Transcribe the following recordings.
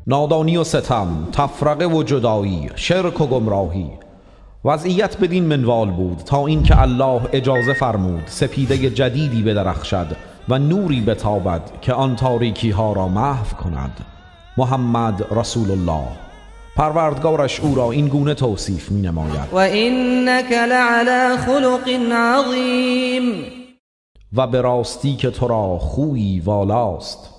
نادانی و ستم، تفرقه و جدایی، شرک و گمراهی. وضعیت بدین منوال بود تا اینکه الله اجازه فرمود سپیده جدیدی بدرخشد و نوری بتابد که آن تاریکی ها را محو کند. محمد رسول الله. پروردگارش او را این گونه توصیف می نماید: و اینک لعلی خلق عظیم. و به راستی که تو را خویی والاست.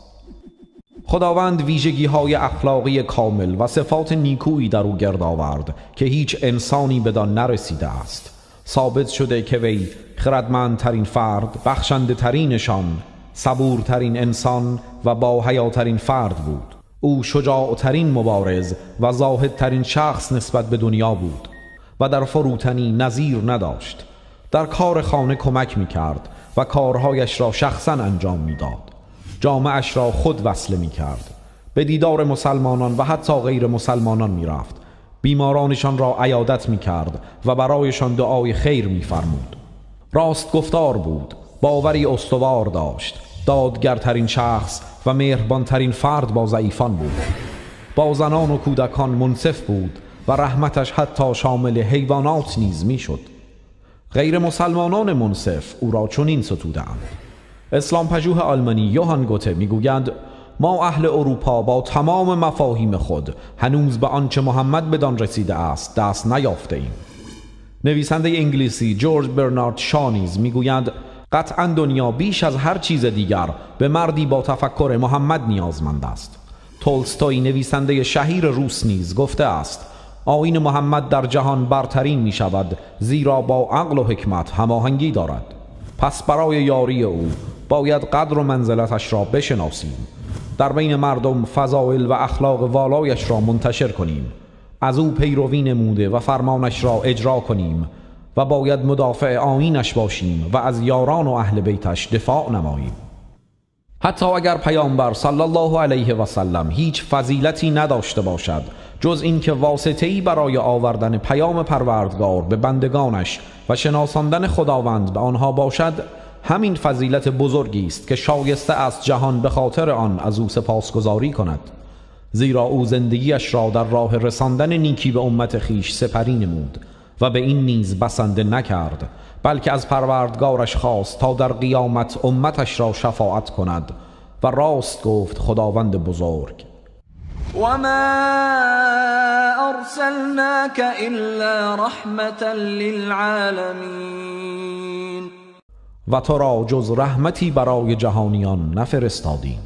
خداوند ویژگی های اخلاقی کامل و صفات نیکویی در او گرد آورد که هیچ انسانی بدان نرسیده است. ثابت شده که وی خردمندترین فرد، بخشنده ترینشان، صبورترین انسان و با حیاترین فرد بود. او شجاعترین مبارز و زاهدترین شخص نسبت به دنیا بود و در فروتنی نظیر نداشت. در کار خانه کمک می‌کرد و کارهایش را شخصا انجام می‌داد. جامعش را خود وصله می‌کرد. به دیدار مسلمانان و حتی غیر مسلمانان می‌رفت. بیمارانشان را عیادت می‌کرد و برایشان دعای خیر می‌فرمود. راست گفتار بود، باوری استوار داشت، دادگرترین شخص و مهربانترین فرد با ضعیفان بود. با زنان و کودکان منصف بود و رحمتش حتی شامل حیوانات نیز میشد. غیر مسلمانان منصف او را چنین ستودند. اسلام پژوه آلمانی یوهان گوته میگوید: ما اهل اروپا با تمام مفاهیم خود هنوز به آنچه محمد بدان رسیده است دست نیافته ایم. نویسنده انگلیسی جورج برنارد شا نیز میگوید: قطعا دنیا بیش از هر چیز دیگر به مردی با تفکر محمد نیازمند است. تولستوی نویسنده شهیر روس نیز گفته است: آیین محمد در جهان برترین می شود زیرا با عقل و حکمت هماهنگی دارد. پس برای یاری او باید قدر و منزلتش را بشناسیم، در بین مردم فضائل و اخلاق والایش را منتشر کنیم، از او پیروی نموده و فرمانش را اجرا کنیم و باید مدافع آیینش باشیم و از یاران و اهل بیتش دفاع نماییم. حتی اگر پیامبر صلی الله علیه و سلم هیچ فضیلتی نداشته باشد جز اینکه واسطه‌ای برای آوردن پیام پروردگار به بندگانش و شناساندن خداوند به آنها باشد، همین فضیلت بزرگی است که شایسته است جهان به خاطر آن از او سپاسگزاری کند، زیرا او زندگیش را در راه رساندن نیکی به امت خیش سپری نمود و به این نیز بسنده نکرد، بلکه از پروردگارش خواست تا در قیامت امتش را شفاعت کند و راست گفت خداوند بزرگ: وما ارسلناك الا رحمة للعالمین. و تو را جز رحمتی برای جهانیان نفرستادیم.